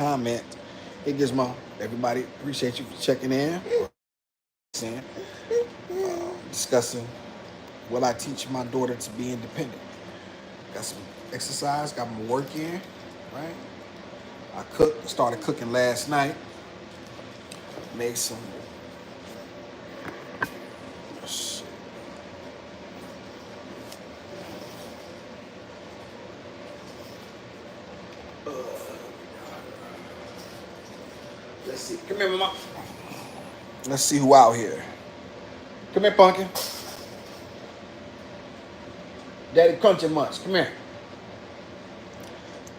comment. Hey Gizmo, everybody, appreciate you for checking in. Discussing will I teach my daughter to be independent. Got some exercise, got my work in, right? I started cooking last night. Made some, let's see. Come here, mama. Let's see who out here. Come here, Pumpkin. Daddy Crunchy Munch. Come here.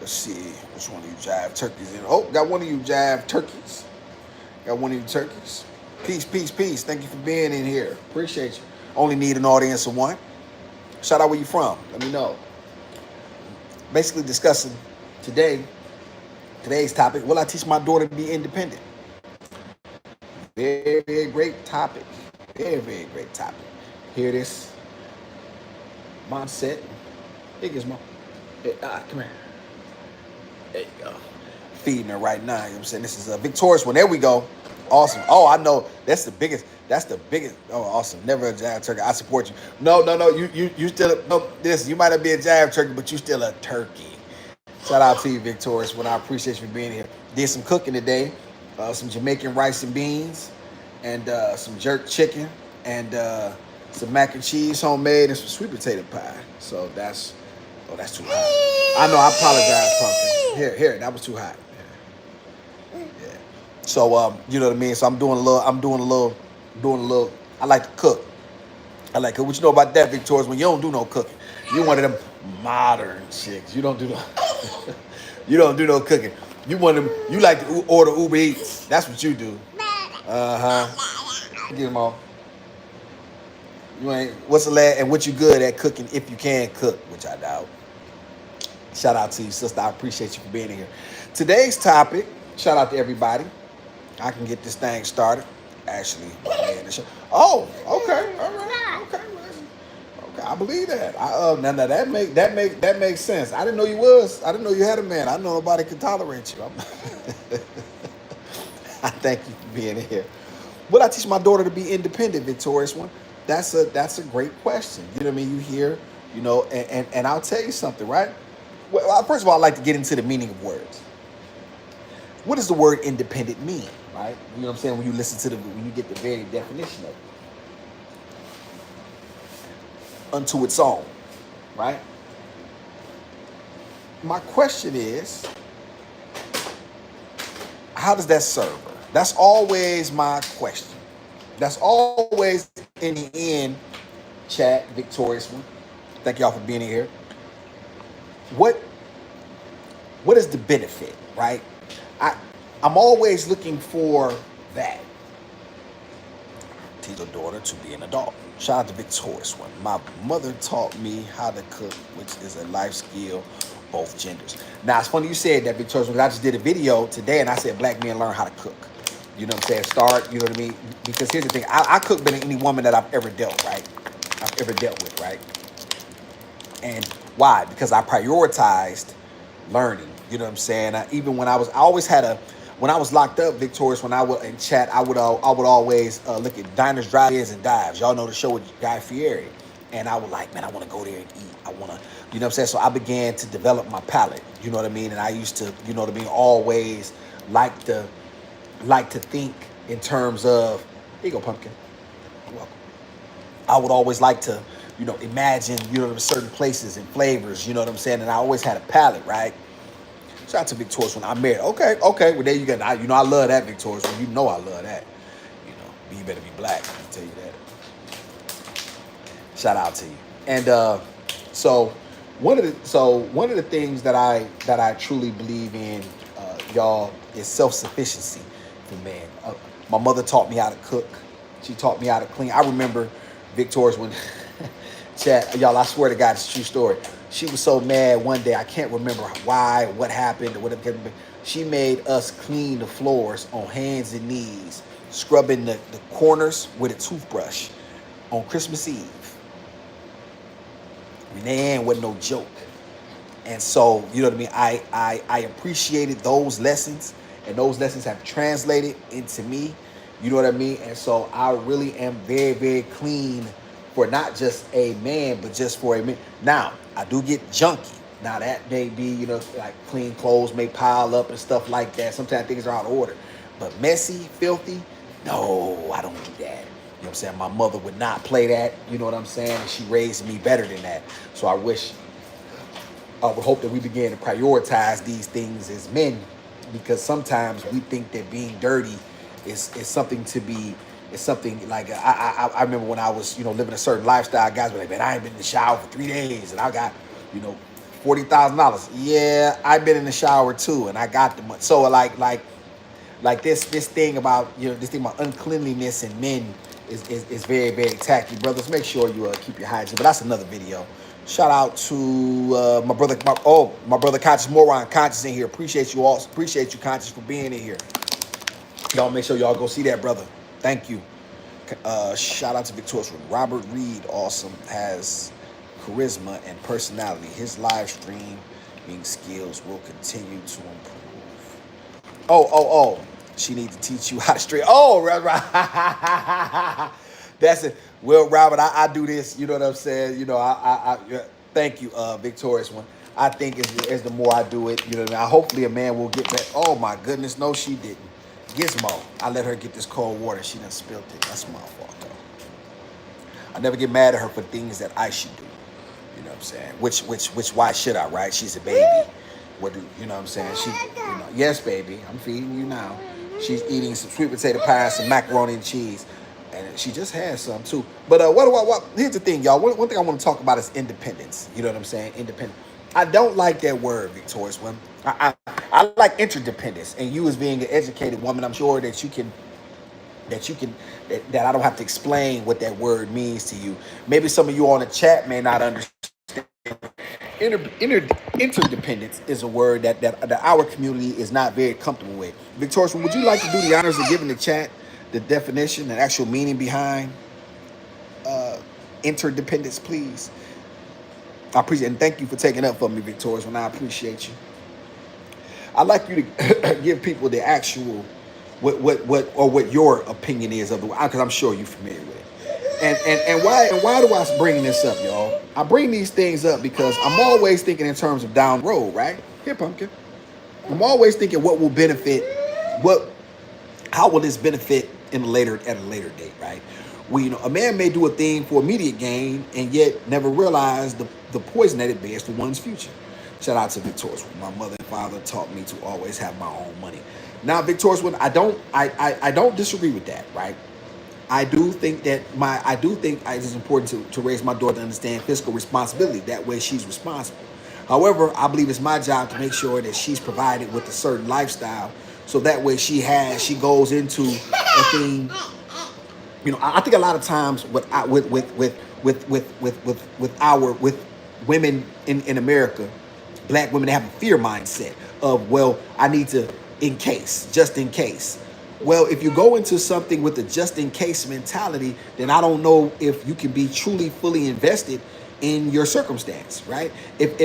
Let's see which one of you jive turkeys in. Oh, got one of you jive turkeys. Got one of you turkeys. Peace, peace, peace. Thank you for being in here. Appreciate you. Only need an audience of one. Shout out where you from. Let me know. Basically discussing today's topic. Will I teach my daughter to be independent? Very, very great topic. Very, very great topic. Hear this mindset. Hey, Gizmo. Hey, come here. There you go. Feeding her right now. You know what I'm saying? This is a victorious one. There we go. Awesome. Oh, I know. That's the biggest. Oh, awesome. Never a jive turkey. I support you. No. You still this. You might not be a jive turkey, but you still a turkey. Shout out to you, Victorious. When I appreciate you for being here. Did some cooking today. Some Jamaican rice and beans, and some jerk chicken, and some mac and cheese homemade, and some sweet potato pie. So that's too hot. I know. I apologize, Pumpkin. Here. That was too hot. Yeah. So you know what I mean. So I'm doing a little. I like to cook. What you know about that, Victorious? When you don't do no cooking, you're one of them modern chicks. You don't do no. You don't do no cooking. You want them. You like to order Uber Eats. That's what you do. Get them all. You ain't. What's the last and what you good at cooking if you can cook, which I doubt. Shout out to you, sister. I appreciate you for being here. Today's topic. Shout out to everybody. I can get this thing started. Actually, oh, okay, all right, okay. I believe that. Now that makes sense. I didn't know you was. I didn't know you had a man. I know nobody could tolerate you. I thank you for being here. Will I teach my daughter to be independent, Victorious one? That's a great question. You know what I mean? You hear, and I'll tell you something, right? Well, first of all, I'd like to get into the meaning of words. What does the word independent mean, right? You know what I'm saying? When you get the very definition of it. Unto its own, right? My question is, how does that serve her? That's always my question. That's always in the end, chat, Victorious one. Thank y'all for being here. What is the benefit, right? I'm always looking for that. Teach your daughter to be an adult. Shout out to Victorious one. My mother taught me how to cook, which is a life skill, both genders. Now, it's funny you said that, Victorious one. I just did a video today, and I said black men learn how to cook. You know what I'm saying? Start, you know what I mean? Because here's the thing. I cook better than any woman that I've ever dealt with, right? And why? Because I prioritized learning. You know what I'm saying? Even when I was locked up, Victorious, when I would in chat, I would always look at diners, drive-ins, and dives. Y'all know the show with Guy Fieri, and I was like, man, I want to go there and eat. I want to, you know what I'm saying? So I began to develop my palate. You know what I mean? And I used to, you know what I mean, always like to think in terms of, here you go, Pumpkin. You're welcome. I would always like to, imagine, certain places and flavors. You know what I'm saying? And I always had a palate, right? Shout out to Victorious when I married. Okay. Well, there you go. I love that, Victorious. You know I love that. You better be black. I can tell you that. Shout out to you. And so one of the things that I truly believe in, y'all, is self-sufficiency for men. My mother taught me how to cook. She taught me how to clean. I remember Victorious when chat, y'all, I swear to God, it's a true story. She was so mad one day, I can't remember why, what happened, or whatever. She made us clean the floors on hands and knees, scrubbing the corners with a toothbrush on Christmas Eve. Man, wasn't no joke. And so, you know what I mean? I appreciated those lessons, and those lessons have translated into me. You know what I mean? And so I really am very, very clean for not just a man, but just for a man. Now, I do get junky. Now that may be, you know, like clean clothes may pile up and stuff like that. Sometimes things are out of order. But messy, filthy, no, I don't do that. You know what I'm saying? My mother would not play that. You know what I'm saying? And she raised me better than that. So I would hope that we begin to prioritize these things as men, because sometimes we think that being dirty is something to be. It's something like I remember when I was, you know, living a certain lifestyle. Guys were like, man, I ain't been in the shower for 3 days, and I got, you know, $40,000. Yeah, I've been in the shower too, and I got the money. So like this thing about, you know, this thing about uncleanliness in men is very, very tacky. Brothers, make sure you keep your hygiene. But that's another video. Shout out to my brother Conscious Moron, Conscious in here. Appreciate you all. Appreciate you, Conscious, for being in here. Y'all make sure y'all go see that brother. Thank you. Shout out to Victorious One. Robert Reed, awesome, has charisma and personality. His live streaming skills will continue to improve. Oh. She need to teach you how to stream. Oh, right. That's it. Well, Robert, I do this. You know what I'm saying? You know, thank you, Victorious One. I think as the more I do it, you know what I mean? Hopefully a man will get back. Oh, my goodness. No, she didn't. Gizmo, I let her get this cold water. She done spilled it. That's my fault, though. I never get mad at her for things that I should do. You know what I'm saying? Which why should I, right? She's a baby. What do you know what I'm saying? She, you know, yes, baby, I'm feeding you now. She's eating some sweet potato pie, some macaroni and cheese, and she just had some too. But here's the thing, y'all. One thing I want to talk about is independence. You know what I'm saying? Independent. I don't like that word, Victorious One. I like interdependence, and you as being an educated woman, I'm sure that you can that I don't have to explain what that word means to you. Maybe some of you on the chat may not understand. Interdependence is a word that our community is not very comfortable with. Victoria, would you like to do the honors of giving the chat the definition and actual meaning behind interdependence, please? I appreciate it, and thank you for taking up for me, Victoria. When I appreciate you, I'd like you to give people the actual what your opinion is of the, because I'm sure you're familiar with it. And why do I bring this up, y'all? I bring these things up because I'm always thinking in terms of down the road, right? Here, pumpkin. I'm always thinking what will benefit, how will this benefit at a later date, right? You know, a man may do a thing for immediate gain and yet never realize the poison that it bears for one's future. Shout out to Victorious. My mother and father taught me to always have my own money. Now, Victorious, I don't disagree with that, right? I do think it is important to raise my daughter to understand fiscal responsibility. That way she's responsible. However, I believe it's my job to make sure that she's provided with a certain lifestyle, so that way she goes into a thing. You know, I think a lot of times with women in America, black women, they have a fear mindset of, well, I need to, just in case. Well, if you go into something with a just in case mentality, then I don't know if you can be truly fully invested in your circumstance, right? If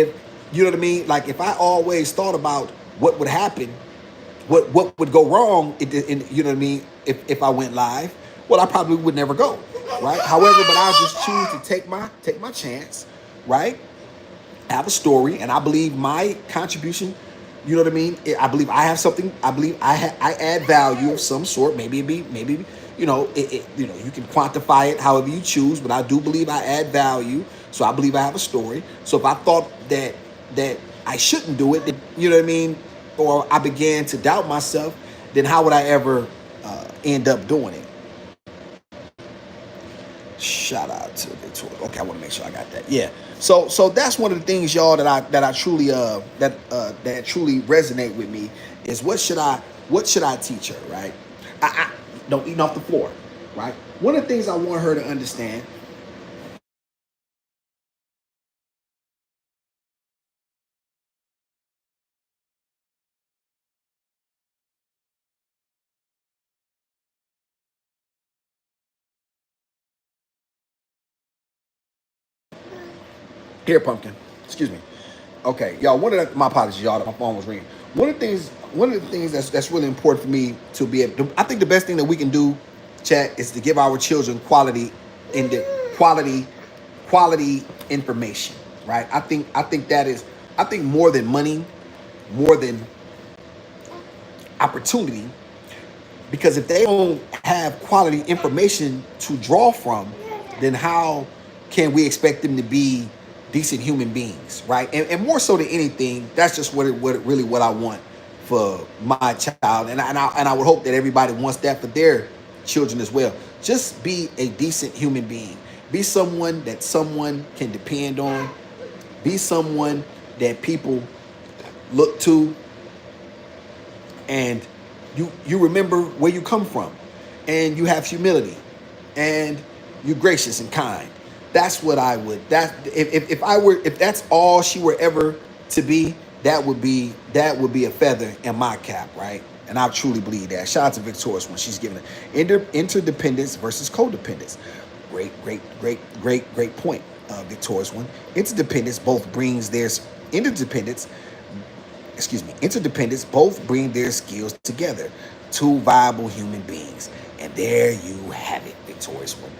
you know what I mean? Like, if I always thought about what would happen, what would go wrong, you know what I mean, if I went live, well, I probably would never go, right? However, but I'll just choose to take my chance, right? Have a story, and I believe my contribution, you know what I mean, I believe I have something. I believe I add value of some sort. Maybe you know, you know, you can quantify it however you choose, but I do believe I add value. So I believe I have a story. So if I thought that I shouldn't do it, then, you know what I mean, or I began to doubt myself, then how would I ever end up doing it? Shout out to Victoria. Okay, I want to make sure I got that. Yeah. So that's one of the things, y'all, that I truly that truly resonate with me is what should I teach her, right? I don't eat off the floor, right? One of the things I want her to understand. Here, pumpkin. Excuse me. Okay, y'all. My apologies, y'all. My phone was ringing. One of the things that's really important for me to be able. I think the best thing that we can do, chat, is to give our children quality quality information. Right. I think that is. I think more than money, more than opportunity, because if they don't have quality information to draw from, then how can we expect them to be decent human beings, right? And more so than anything, that's just what I want for my child, and I would hope that everybody wants that for their children as well. Just be a decent human being. Be someone that someone can depend on. Be someone that people look to, and you remember where you come from, and you have humility, and you're gracious and kind. That's what I would. That if that's all she were ever to be, that would be a feather in my cap, right? And I truly believe that. Shout out to Victorious when she's giving it interdependence versus codependence. Great point, Victorious one. Interdependence both brings their interdependence interdependence both bring their skills together. Two viable human beings. And there you have it, Victorious one.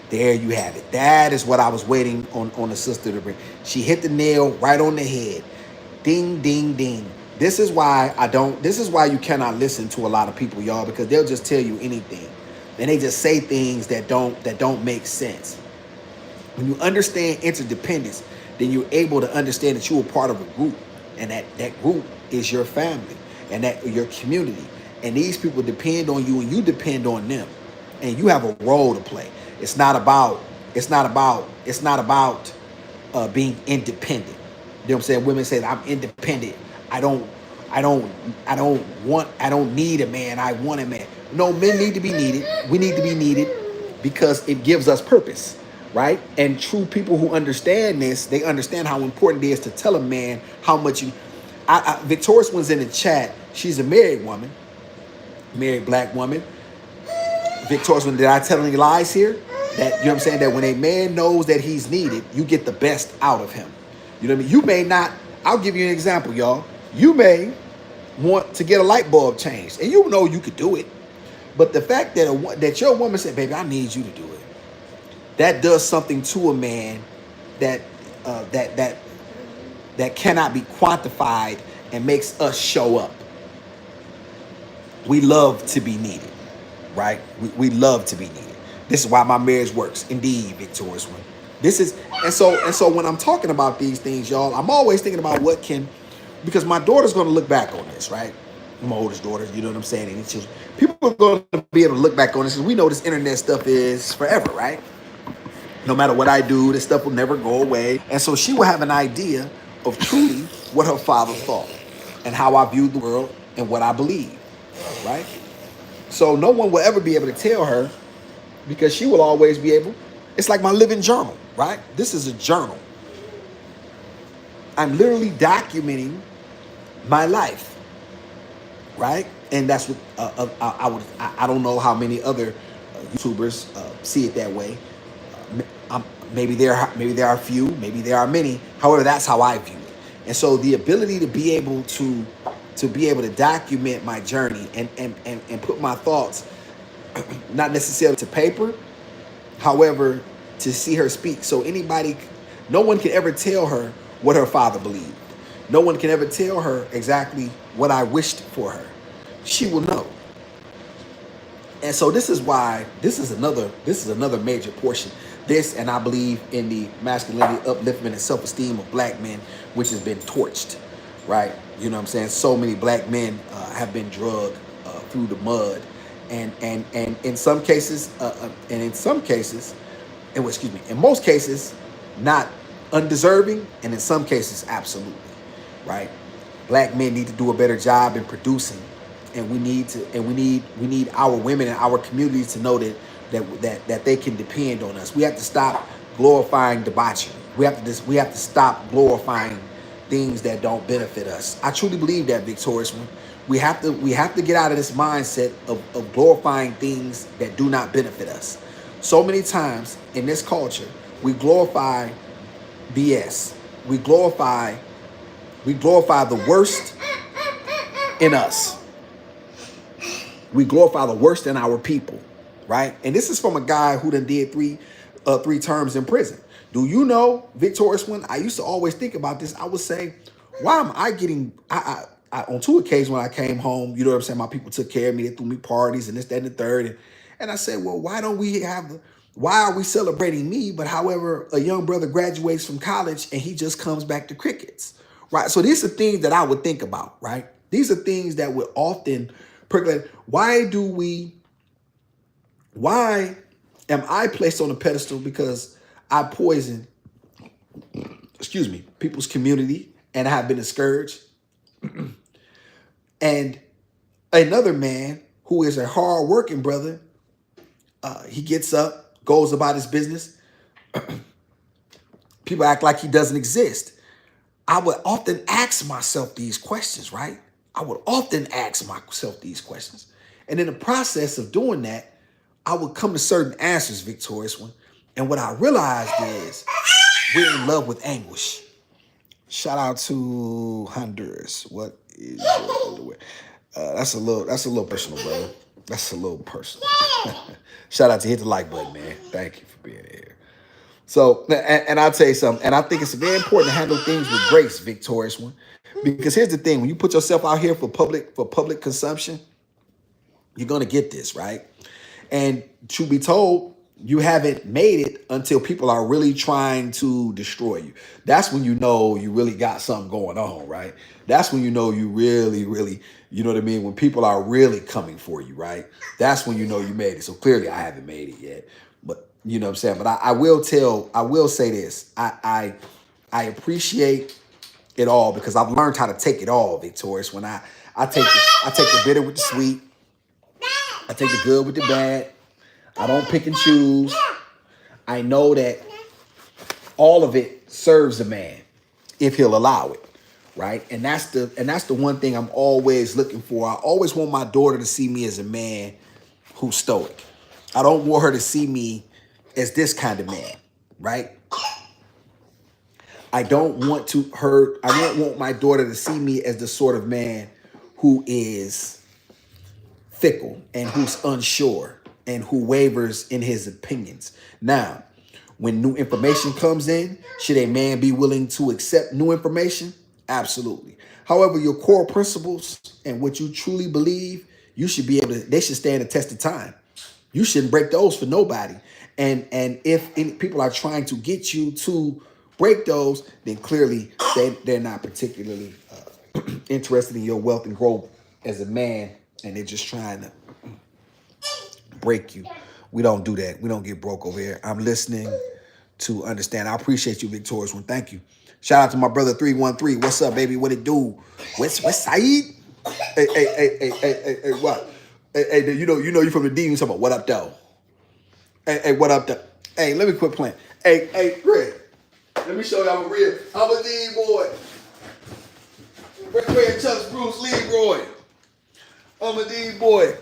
There you have it. That is what I was waiting on the sister to bring. She hit the nail right on the head. Ding, ding, ding. This is why you cannot listen to a lot of people, y'all, because they'll just tell you anything. And they just say things that don't make sense. When you understand interdependence, then you're able to understand that you are part of a group, and that group is your family and that your community. And these people depend on you, and you depend on them, and you have a role to play. It's not about being independent. You know what I'm saying? Women say I'm independent. I don't need a man. I want a man. No, men need to be needed. We need to be needed because it gives us purpose, right? And true people who understand this, they understand how important it is to tell a man how much you. Victorious one's in the chat. She's a married woman, married black woman. Victorious one, did I tell any lies here? That, you know what I'm saying? That when a man knows that he's needed, you get the best out of him. You know what I mean? You may not. I'll give you an example, y'all. You may want to get a light bulb changed, and you know you could do it. But the fact that your woman said, "Baby, I need you to do it," that does something to a man that that cannot be quantified and makes us show up. We love to be needed, right? We love to be needed. This is why my marriage works. Indeed, Victorious one. This is and so when I'm talking about these things, y'all, I'm always thinking about because my daughter's going to look back on this, right? My oldest daughter, you know what I'm saying? And people are going to be able to look back on this, because we know this internet stuff is forever, right? No matter what I do, this stuff will never go away. And so she will have an idea of truly what her father thought and how I viewed the world and what I believe, right? So no one will ever be able to tell her, because she will always be able. It's like my living journal, right? This is a journal. I'm literally documenting my life, right? And that's what I don't know how many other YouTubers see it that way. Maybe there are a few, maybe there are many. However, that's how I view it. And so the ability to be able to document my journey and put my thoughts, not necessarily to paper, however, to see her speak. So no one can ever tell her what her father believed. No one can ever tell her exactly what I wished for her. She will know. And so this is another major portion. This, and I believe in the masculinity, upliftment, and self-esteem of black men, which has been torched, right? You know what I'm saying? So many black men have been drugged through the mud, and in some cases, in most cases, not undeserving, and in some cases, absolutely, right? Black men need to do a better job in producing, and we need our women and our communities to know that they can depend on us. We have to stop glorifying debauchery. We have to stop glorifying things that don't benefit us. I truly believe that, Victorious one. We have to get out of this mindset of glorifying things that do not benefit us. So many times in this culture, we glorify BS. We glorify We glorify the worst in us. We glorify the worst in our people, right? And this is from a guy who done did three terms in prison. Do you know, Victorious One? I used to always think about this. I would say, why am I getting? I on two occasions when I came home, you know what I'm saying? My people took care of me. They threw me parties and this, that, and the third. And I said, well, why don't we have? Why are we celebrating me? But however, a young brother graduates from college and he just comes back to crickets, right? So these are things that I would think about, right? These are things that would often percolate. Why am I placed on a pedestal because I poison, people's community and I have been a scourge? And another man who is a hard-working brother, he gets up, goes about his business. People act like he doesn't exist. I would often ask myself these questions, right? I would often ask myself these questions. And in the process of doing that, I would come to certain answers, Victorious One. And what I realized is we're in love with anguish. Shout out to Honduras. What is your underwear? That's a little personal, brother. That's a little personal. Shout out to hit the like button, man. Thank you for being here. So, and I'll tell you something, and I think it's very important to handle things with grace, Victorious One. Because here's the thing, when you put yourself out here for public consumption, you're gonna get this, right? And to be told, you haven't made it until people are really trying to destroy you. That's when you know you really got something going on, right? That's when you know you really, you know what I mean? When people are really coming for you, right? That's when you know you made it. So clearly I haven't made it yet. But you know what I'm saying? But I will say this. I appreciate it all because I've learned how to take it all, Victorious. When I take the bitter with the sweet. I take the good with the bad. I don't pick and choose. I know that all of it serves a man if he'll allow it, right? And that's the one thing I'm always looking for. I always want my daughter to see me as a man who's stoic. I don't want her to see me as this kind of man, right? I don't want my daughter to see me as the sort of man who is fickle and who's unsure and who wavers in his opinions. Now, when new information comes in, should a man be willing to accept new information? Absolutely. However, your core principles and what you truly believe, they should stand the test of time. You shouldn't break those for nobody. And if people are trying to get you to break those, then clearly they're not particularly interested in your wealth and growth as a man, and they're just trying to break you. We don't do that. We don't get broke over here. I'm listening to understand. I appreciate you, Victorious One. Thank you. Shout out to my brother 313. What's up, baby? What it do? What's Saeed? Hey, what? Hey, you know you from the D. You talking about what up, though? Hey, what up, though? Hey, let me quit playing. Hey, Greg. Let me show you I'm a D boy. Red Chuck's Bruce Leroy. I'm a D boy.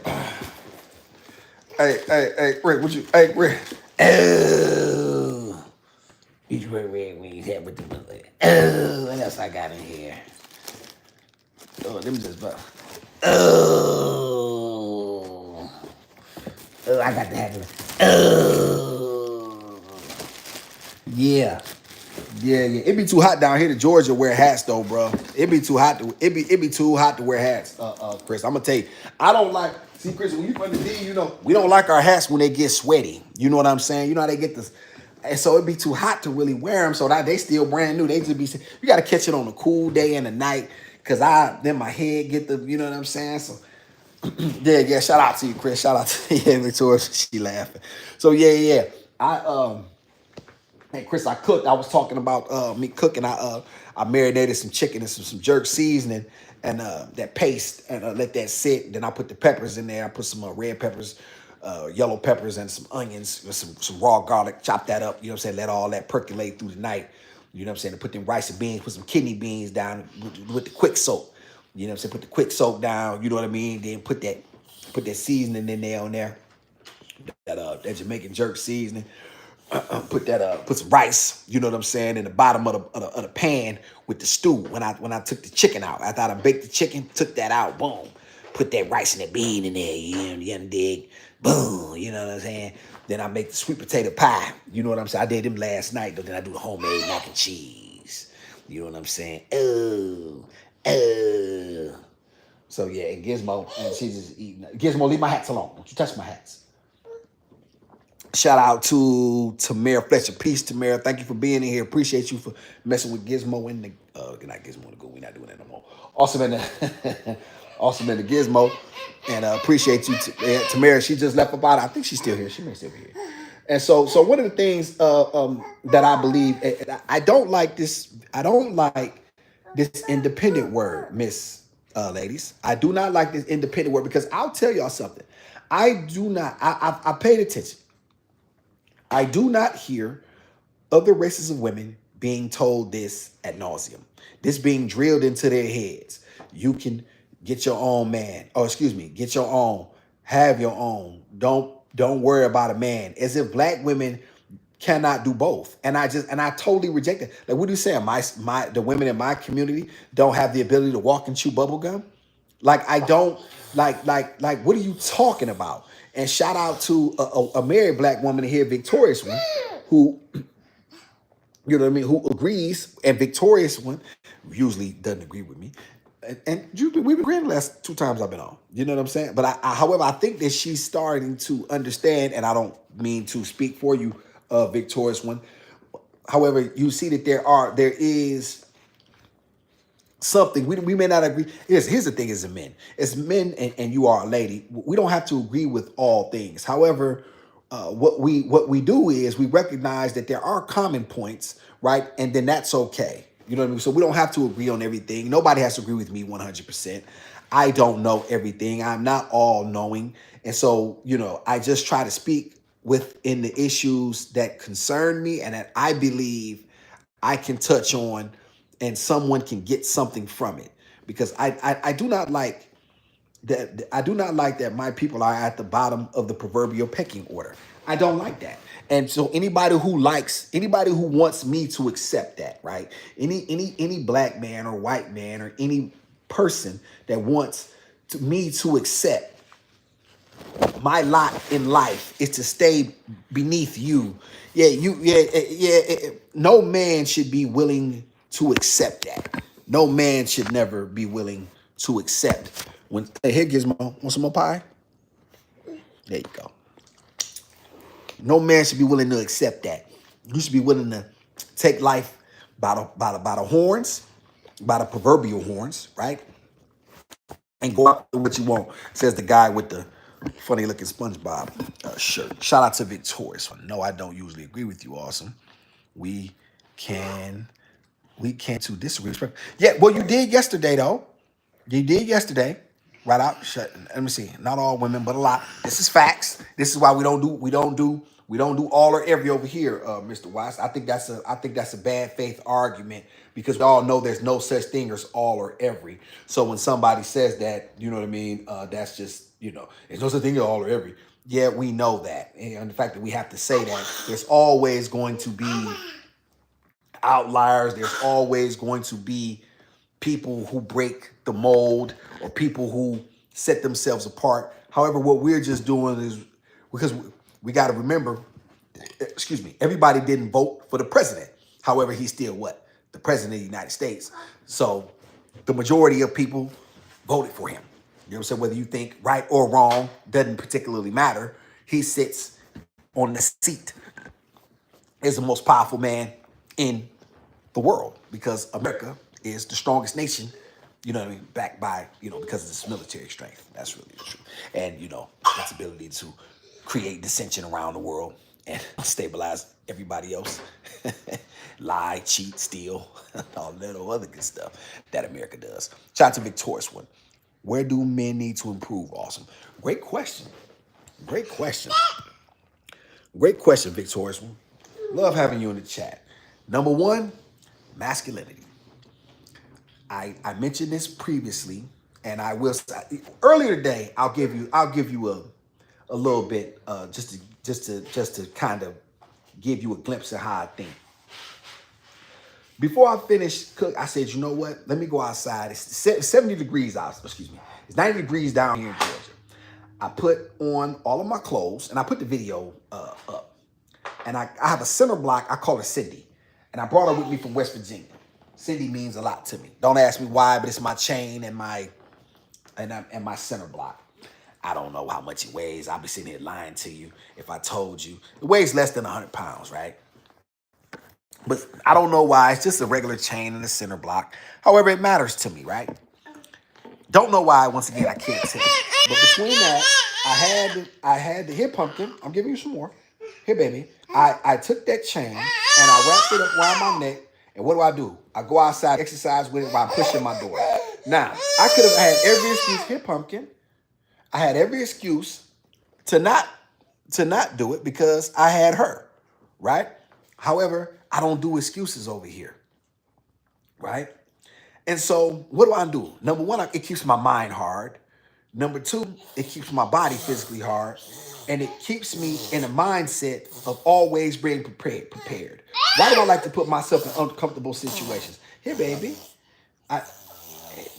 Hey, Rick, Rick. Oh, each red wings had with the bullet. Oh, what else I got in here? Oh, let me just buff. Oh, I got to have it. Oh, yeah. It be too hot down here to Georgia to wear hats though, bro. It be too hot to wear hats, Chris. I'm gonna tell you, I don't like. See, Chris, when you from the D, we don't like our hats when they get sweaty. You know what I'm saying? You know how they get this, and so it'd be too hot to really wear them. So that they still brand new. They just be. You got to catch it on a cool day and a night, cause then my head get the. You know what I'm saying? So yeah. Shout out to you, Chris. Shout out to Victoria. She laughing. So yeah. Hey Chris, I cooked. I was talking about me cooking. I marinated some chicken and some jerk seasoning and that paste and let that sit. Then I put the peppers in there. I put some red peppers, yellow peppers, and some onions with some raw garlic. Chop that up. You know what I'm saying? Let all that percolate through the night. You know what I'm saying? And put them rice and beans, put some kidney beans down with the quick soak. You know what I'm saying? Put the quick soak down. You know what I mean? Then put that seasoning in there on there. That Jamaican jerk seasoning. put some rice, you know what I'm saying, in the bottom of the pan with the stew. When I took the chicken out, after I baked the chicken, took that out, boom, put that rice and that bean in there, you dig, boom, you know what I'm saying. Then I make the sweet potato pie, you know what I'm saying. I did them last night, but then I do the homemade mac and cheese, you know what I'm saying. Oh. So yeah, and Gizmo, and she's just eating. Gizmo, leave my hats alone. Don't you touch my hats. Shout out to Tamara Fletcher. Peace, Tamara. Thank you for being in here. Appreciate you for messing with Gizmo in the not Gizmo in the go. We're not doing that no more. Awesome in the awesome in the Gizmo. And appreciate you, Tamara. She just left about. I think she's still here. She may still be here. And so one of the things that I believe, I don't like this. I don't like this independent word, Miss ladies. I do not like this independent word because I'll tell y'all something. I do not. I paid attention. I do not hear other races of women being told this ad nauseum. This being drilled into their heads. You can get your own man. Oh, excuse me, get your own. Have your own. Don't worry about a man. As if black women cannot do both. And I totally reject it. Like, what are you saying? The women in my community don't have the ability to walk and chew bubble gum? Like, I don't like what are you talking about? And shout out to a married black woman here, Victorious one, who, you know what I mean, who agrees, and Victorious one usually doesn't agree with me. And we've been agreeing the last 2 times I've been on. You know what I'm saying? But however, I think that she's starting to understand, and I don't mean to speak for you, Victorious one. However, you see that there is something we may not agree. Here's the thing: as men, and you are a lady, we don't have to agree with all things. However, what we do is we recognize that there are common points, right? And then that's okay. You know what I mean? So we don't have to agree on everything. Nobody has to agree with me 100%. I don't know everything. I'm not all knowing, and so I just try to speak within the issues that concern me and that I believe I can touch on and someone can get something from it, because I do not like that. I do not like that my people are at the bottom of the proverbial pecking order. I don't like that. And so anybody who wants me to accept that, right? Any black man or white man or any person that wants me to accept my lot in life is to stay beneath you. No man should be willing to accept that. No man should never be willing to accept. When hey, here, Gizmo, want some more pie? There you go. No man should be willing to accept that. You should be willing to take life by the horns, by the proverbial horns, right? And go out with what you want, says the guy with the funny looking SpongeBob shirt. Shout out to Victorious. No, I don't usually agree with you, Awesome. We can to disagree. Yeah, well, you did yesterday though. You did yesterday. Right out. Let me see. Not all women, but a lot. This is facts. This is why we don't do all or every over here, Mr. Watts. I think that's a bad faith argument, because we all know there's no such thing as all or every. So when somebody says that, you know what I mean, that's just, there's no such thing as all or every. Yeah, we know that. And the fact that we have to say that, there's always going to be outliers. There's always going to be people who break the mold or people who set themselves apart. However, what we're just doing is, because we got to remember, everybody didn't vote for the president. However, he's still what? The president of the United States. So the majority of people voted for him. You know what I'm saying? Whether you think right or wrong doesn't particularly matter. He sits on the seat as the most powerful man in the world, because America is the strongest nation, you know what I mean, backed by, because of this military strength. That's really true. And, its ability to create dissension around the world and stabilize everybody else. Lie, cheat, steal, all that other good stuff that America does. Shout out to Victorious one. Where do men need to improve? Awesome. Great question. Great question. Great question, Victorious one. Love having you in the chat. Number one, masculinity. I mentioned this previously, and I will earlier today. I'll give you a little bit just to kind of give you a glimpse of how I think. Before I finished cook, I said, you know what? Let me go outside. It's 70 degrees out. Excuse me. It's 90 degrees down here in Georgia. I put on all of my clothes and I put the video up. And I have a center block. I call her Cindy. And I brought her with me from West Virginia. Cindy means a lot to me. Don't ask me why, but it's my chain and my center block. I don't know how much it weighs. I'll be sitting here lying to you if I told you. It weighs less than 100 pounds, right? But I don't know why. It's just a regular chain in the center block. However, it matters to me, right? Don't know why. Once again, I can't tell. But between that, I had the here, pumpkin. I'm giving you some more. Here, baby. I took that chain and I wrapped it up around my neck. And what do? I go outside, exercise with it while I'm pushing my door. Now, I could have had every excuse. Here, pumpkin. I had every excuse to not do it because I had her, right? However, I don't do excuses over here, right? And so what do? Number one, it keeps my mind hard. Number two, it keeps my body physically hard. And it keeps me in a mindset of always being prepared. Why do I like to put myself in uncomfortable situations? Here, baby.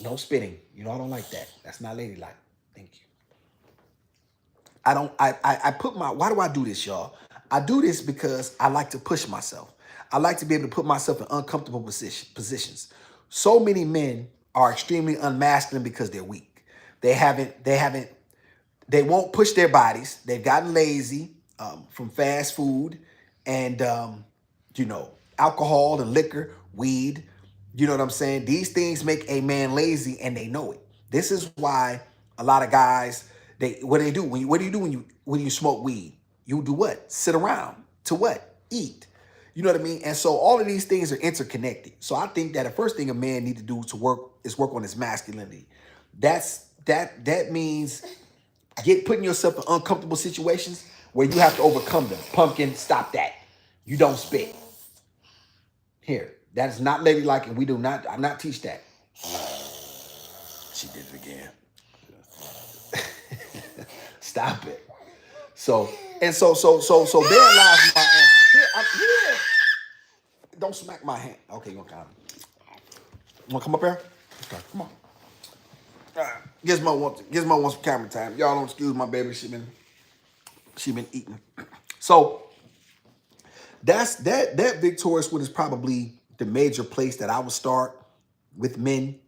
No spitting. You know, I don't like that. That's not ladylike. Thank you. Why do I do this, y'all? I do this because I like to push myself. I like to be able to put myself in uncomfortable positions. So many men are extremely unmasculine because they're weak. They won't push their bodies. They've gotten lazy from fast food and, alcohol and liquor, weed. You know what I'm saying? These things make a man lazy and they know it. This is why a lot of guys, what do you do when you smoke weed? You do what? Sit around. To what? Eat. You know what I mean? And so all of these things are interconnected. So I think that the first thing a man needs to do is work on his masculinity. That means putting yourself in uncomfortable situations where you have to overcome them. Pumpkin, stop that. You don't spit. Here, that is not ladylike, and I'm not teach that. She did it again. Stop it. So there lies my answer. Here. Don't smack my hand. Okay, you want to come up here? Okay, come on. All right. Gizmo wants some camera time. Y'all don't excuse my baby. She been eating. So that victorious one is probably the major place that I would start with men.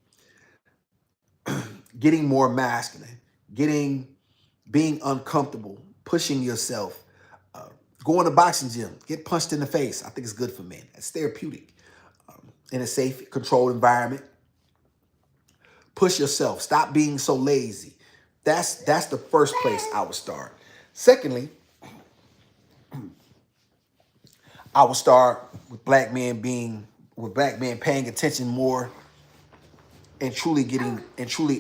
Getting more masculine, being uncomfortable, pushing yourself, going to boxing gym, get punched in the face. I think it's good for men. It's therapeutic. In a safe, controlled environment. Push yourself. Stop being so lazy. That's the first place I would start. Secondly, I would start with black men paying attention more and truly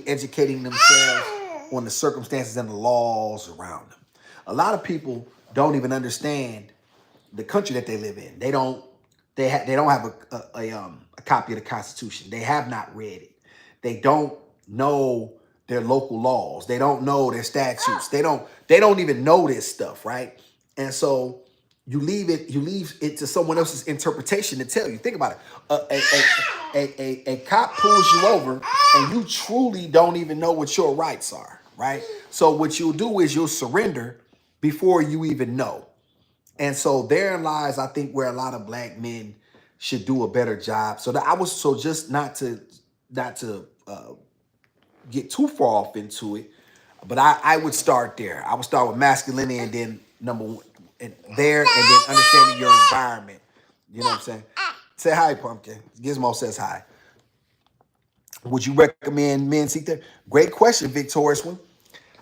educating themselves on the circumstances and the laws around them. A lot of people don't even understand the country that they live in. They don't have a copy of the Constitution. They have not read it. They don't know their local laws. They don't know their statutes. They don't even know this stuff, right? And so you leave it to someone else's interpretation to tell you. Think about it. A cop pulls you over and you truly don't even know what your rights are, right? So what you'll do is you'll surrender before you even know. And so therein lies, I think, where a lot of black men should do a better job. Just not to get too far off into it, but I would start there. I would start with masculinity and then number one, and then understanding your environment. You know what I'm saying? Say hi, Pumpkin. Gizmo says hi. Would you recommend men seek therapy? Great question, victorious one.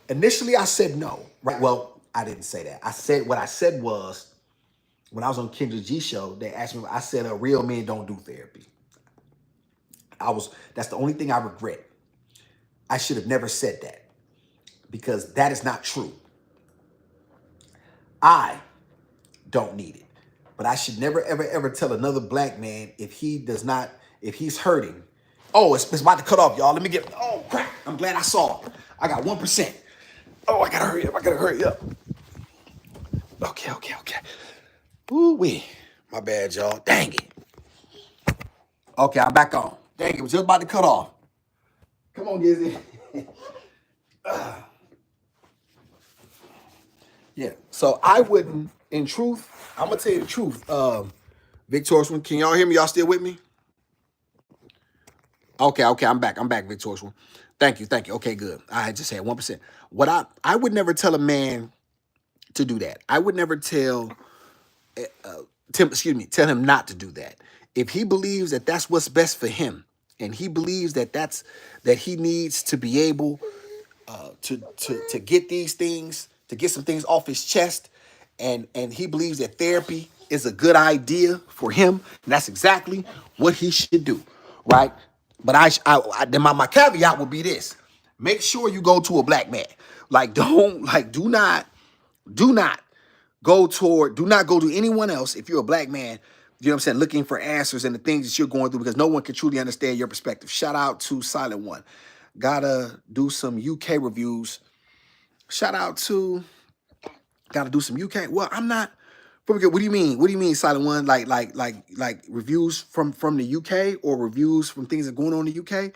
Initially, I said no. Right? Well, I didn't say that. What I said was, when I was on Kendra G show, they asked me. I said, "Real men don't do therapy." That's the only thing I regret. I should have never said that because that is not true. I don't need it. But I should never, ever, ever tell another black man if he's hurting. Oh, it's about to cut off, y'all. Oh, crap. I'm glad I saw it. I got 1%. Oh, I gotta hurry up. Okay. Ooh wee. My bad, y'all. Dang it. Okay, I'm back on. Dang it, was just about to cut off. Come on, Gizzy. Yeah. So I wouldn't, in truth, I'm gonna tell you the truth. Victorious one, can y'all hear me? Y'all still with me? Okay, I'm back. I'm back, Victorious one. Thank you. Okay, good. I just had 1%. What I would never tell a man to do that. I would never tell him not to do that. If he believes that that's what's best for him, and he believes that he needs to be able to get these things, to get some things off his chest, and he believes that therapy is a good idea for him, and that's exactly what he should do, right? But then my caveat would be this: make sure you go to a black man. Like, don't like do not do not go to anyone else if you're a black man, you know what I'm saying, looking for answers and the things that you're going through, because no one can truly understand your perspective. Shout out to Silent One. Gotta do some UK reviews. Shout out to gotta do some UK. Well, I'm not. What do you mean? What do you mean, Silent One? Like reviews from the UK, or reviews from things that are going on in the UK?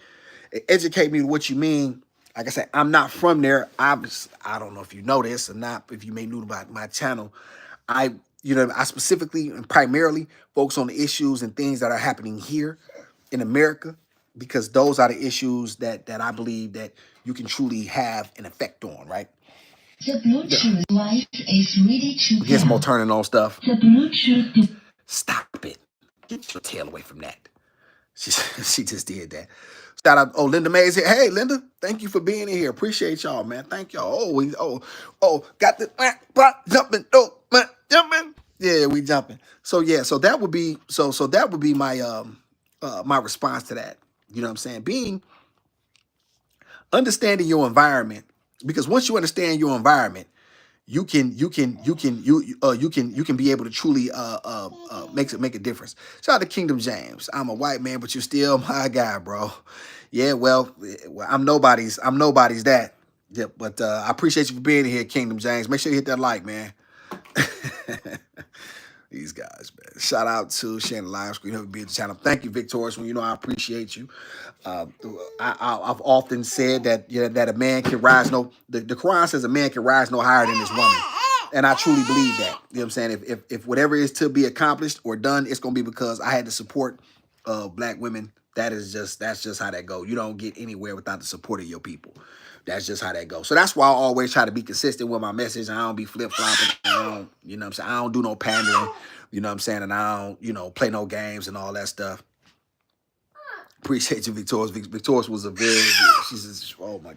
Educate me to what you mean. Like I said, I'm not from there. I don't know if you know this or not. If you may know about my channel, I I specifically and primarily focus on the issues and things that are happening here in America, because those are the issues that I believe that you can truly have an effect on, right? The Bluetooth device is ready to get some more turning on stuff. The Bluetooth. Stop it. Get your tail away from that. She, she just did that. Shout out, oh, Linda Mays here. Hey, Linda, thank you for being in here. Appreciate y'all, man. Thank y'all. Got the jumping, jumping. Yeah, we jumping. So that would be that would be my my response to that. You know what I'm saying? Understanding your environment, because once you understand your environment, you can be able to truly make a difference. Shout out to Kingdom James. I'm a white man, but you're still my guy, bro. Yeah, well, I'm nobody's that. Yeah, but I appreciate you for being here, Kingdom James. Make sure you hit that like, man. These guys, man. Shout out to Shannon Live Screen, whoever be at the channel. Thank you, Victorious. Well, I appreciate you. Uh, I've often said that that a man can rise the Quran says a man can rise no higher than this woman, and I truly believe that. You know what I'm saying? If whatever is to be accomplished or done, it's gonna be because I had the support of black women. That's just how that goes. You don't get anywhere without the support of your people. That's just how that goes. So that's why I always try to be consistent with my message. I don't be flip-flopping. I don't, you know what I'm saying? I don't do no pandering, you know what I'm saying? And I don't, play no games and all that stuff. Appreciate you, Victorious. Victorious was a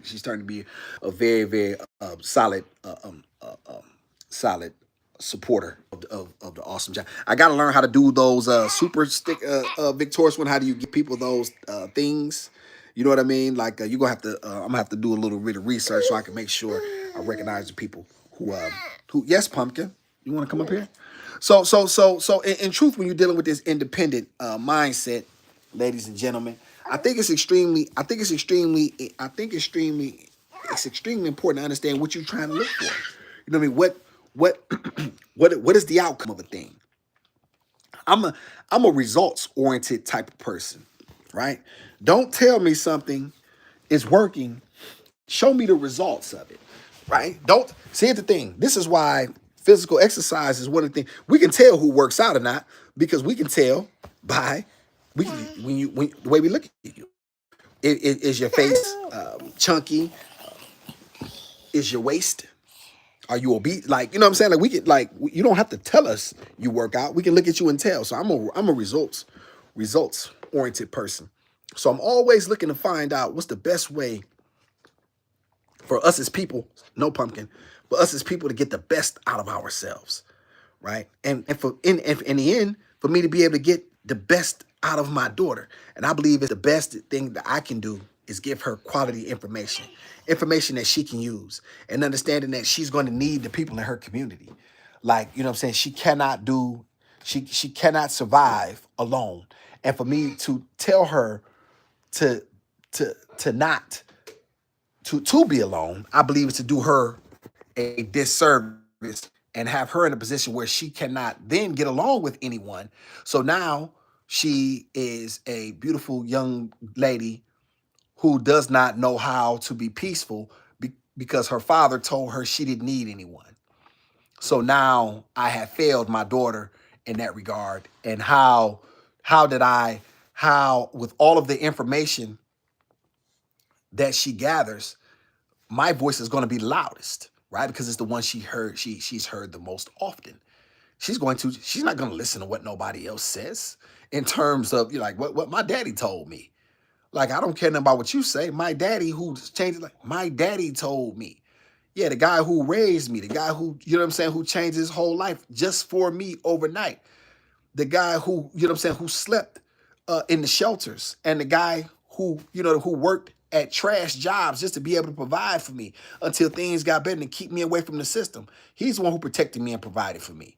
she's starting to be a very, very solid supporter of the awesome job. I got to learn how to do those super stick Victorious one. How do you give people those things? You know what I mean? Like you're gonna have to. I'm gonna have to do a little bit of research so I can make sure I recognize the people who. Yes, Pumpkin. You want to come up here? So. In truth, when you're dealing with this independent mindset, ladies and gentlemen, it's extremely important to understand what you're trying to look for. You know what I mean? What what is the outcome of a thing? I'm a results oriented type of person, right? Don't tell me something is working. Show me the results of it, right? Don't see the thing. This is why physical exercise is one of the things we can tell who works out or not, because we can tell by when the way we look at you. Is your face chunky? Is your waist? Are you obese? Like, you know what I'm saying? Like, we can, like, you don't have to tell us you work out. We can look at you and tell. So I'm a results oriented person. So I'm always looking to find out what's the best way for us as people, no Pumpkin, but us as people to get the best out of ourselves, right? And for in the end, for me to be able to get the best out of my daughter. And I believe it's the best thing that I can do is give her quality information that she can use, and understanding that she's going to need the people in her community. Like, you know what I'm saying? She cannot survive alone. And for me to tell her to not to be alone, I believe is to do her a disservice and have her in a position where she cannot then get along with anyone. So now she is a beautiful young lady who does not know how to be peaceful because her father told her she didn't need anyone. So now I have failed my daughter in that regard. And how did I how with all of the information that she gathers, my voice is going to be loudest, right? Because it's the one she's heard the most often. She's not going to listen to what nobody else says in terms of you like what my daddy told me. Like, I don't care nothing about what you say. My daddy who changed, like, my daddy told me. Yeah, the guy who raised me, the guy who, you know what I'm saying, who changed his whole life just for me overnight. The guy who, you know what I'm saying, who slept in the shelters, and the guy who, you know, who worked at trash jobs just to be able to provide for me until things got better and keep me away from the system. He's the one who protected me and provided for me.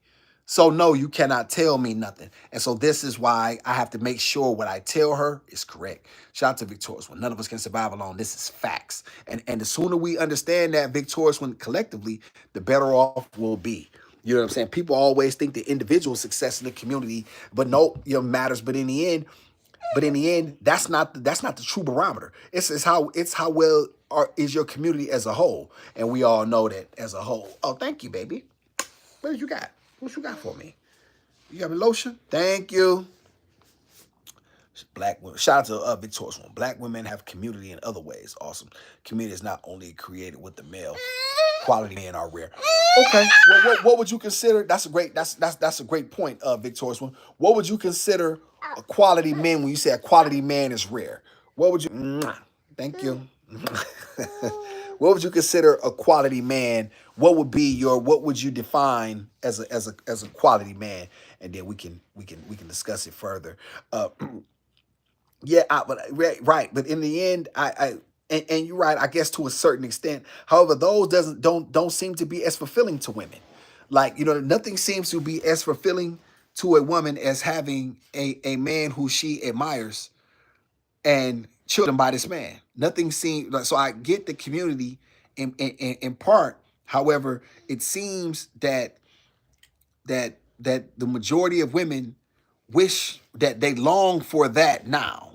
So no, you cannot tell me nothing. And so this is why I have to make sure what I tell her is correct. Shout out to Victorious One. None of us can survive alone. This is facts. And the sooner we understand that, Victorious One, collectively, the better off we'll be. You know what I'm saying? People always think the individual success in the community, but no, you know, matters. But in the end, that's not the true barometer. It's how well is your community as a whole, and we all know that as a whole. Oh, thank you, baby. What did you got? What you got for me? You got me lotion? Thank you. Black women. Shout out to Victorious One. Black women have community in other ways. Awesome. Community is not only created with the male. Quality men are rare. Okay. Well, what would you consider? That's a great point, Victorious One. What would you consider a quality man when you say a quality man is rare? What would you? Thank you. What would you consider a quality man? What would be your? What would you define as a quality man? And then we can discuss it further. Yeah, right. But in the end, and you're right. I guess to a certain extent. However, those don't seem to be as fulfilling to women. Like, you know, nothing seems to be as fulfilling to a woman as having a man who she admires and children by this man. Nothing seems like, so. I get the community in part. However, it seems that the majority of women wish that they long for that now.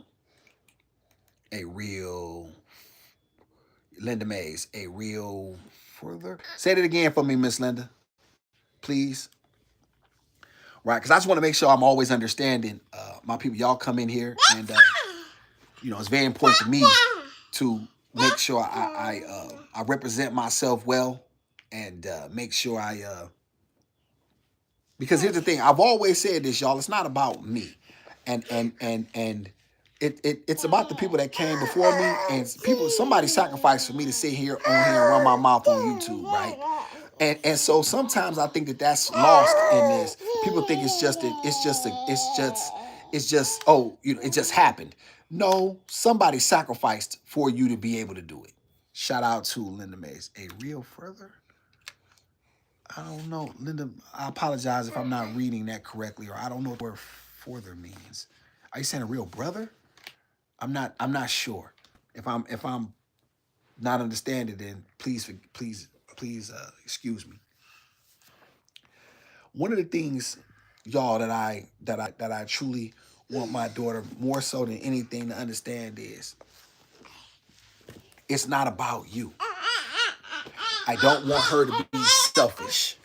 A real Linda Mays, a real further. Say it again for me, Miss Linda, please. Right, because I just want to make sure I'm always understanding my people. Y'all come in here, and you know, it's very important to me to make sure I represent myself well, and make sure because here's the thing. I've always said this, y'all. It's not about me, and it's about the people that came before me, and somebody sacrificed for me to sit here on here and run my mouth on YouTube, right? And so sometimes I think that that's lost in this. People think it's just oh, you know, it just happened. No, somebody sacrificed for you to be able to do it. Shout out to Linda Mays. A real further? I don't know, Linda. I apologize if I'm not reading that correctly, or I don't know what the word further means. Are you saying a real brother? I'm not sure. If I'm not understanding, then please excuse me. One of the things, y'all, that I truly want my daughter more so than anything to understand is it's not about you. I don't want her to be selfish.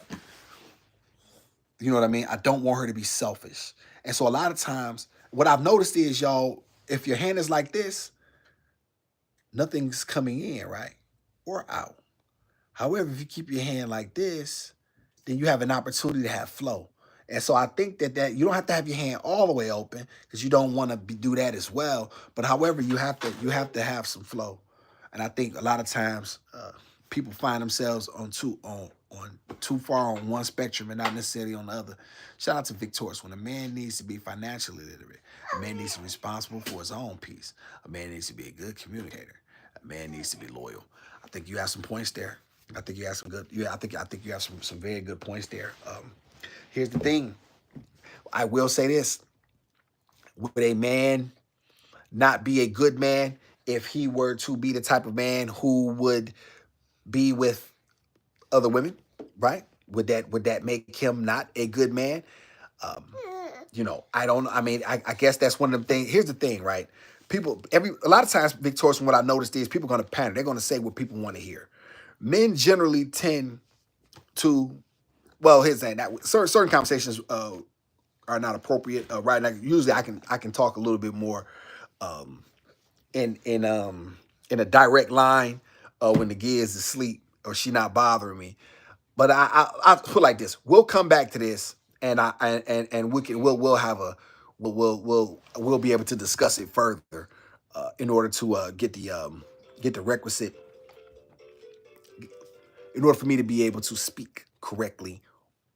You know what I mean? I don't want her to be selfish. And so a lot of times, what I've noticed is, y'all, if your hand is like this, nothing's coming in, right? Or out. However, if you keep your hand like this, then you have an opportunity to have flow. And so I think that you don't have to have your hand all the way open because you don't want to do that as well. But however, you have to have some flow. And I think a lot of times people find themselves on too far on one spectrum and not necessarily on the other. Shout out to Victorious. When a man needs to be financially literate, a man needs to be responsible for his own peace. A man needs to be a good communicator. A man needs to be loyal. I think you have some points there. I think you have some good. Yeah, I think you have some very good points there. Here's the thing. I will say this: would a man not be a good man if he were to be the type of man who would be with other women? Right? would that make him not a good man? I don't. I mean, I guess that's one of the things. Here's the thing, right? People, a lot of times, Victorious, what I noticed is people are going to panic. They're going to say what people want to hear. Men generally tend to, well, here's the thing, that certain conversations are not appropriate right now. Usually, I can talk a little bit more in a direct line when the kid is asleep or she not bothering me. But I put it like this: we'll come back to this, and we'll have a we'll be able to discuss it further in order to get the requisite, in order for me to be able to speak correctly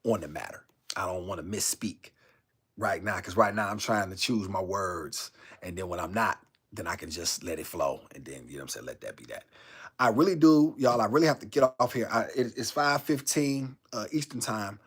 on the matter. I don't want to misspeak right now, because right now I'm trying to choose my words, and then when I'm not, then I can just let it flow, and then what I'm saying, let that be that. I really do, y'all. I really have to get off here. It's 5:15 Eastern time.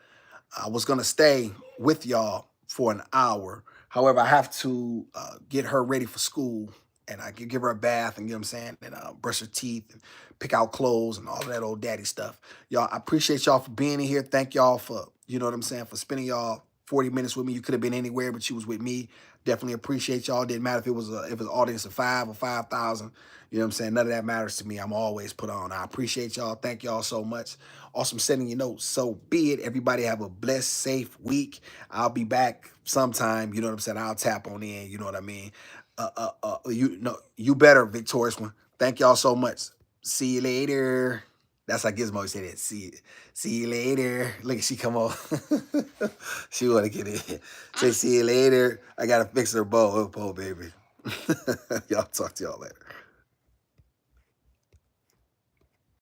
I was gonna stay with y'all for an hour. However, I have to get her ready for school, and I can give her a bath, and and brush her teeth, and pick out clothes, and all of that old daddy stuff. Y'all, I appreciate y'all for being in here. Thank y'all for for spending y'all 40 minutes with me. You could have been anywhere, but you was with me. Definitely appreciate y'all. Didn't matter if it was an audience of 5 or 5,000. None of that matters to me. I'm always put on. I appreciate y'all. Thank y'all so much. Awesome sending your notes. So be it. Everybody have a blessed, safe week. I'll be back sometime. I'll tap on in. You know what I mean? You better, Victorious one. Thank y'all so much. See you later. That's how Gizmo said it. See you later. Look, she come on. She want to get in. Say, see you later. I got to fix her bow. Oh, baby. Y'all talk to y'all later.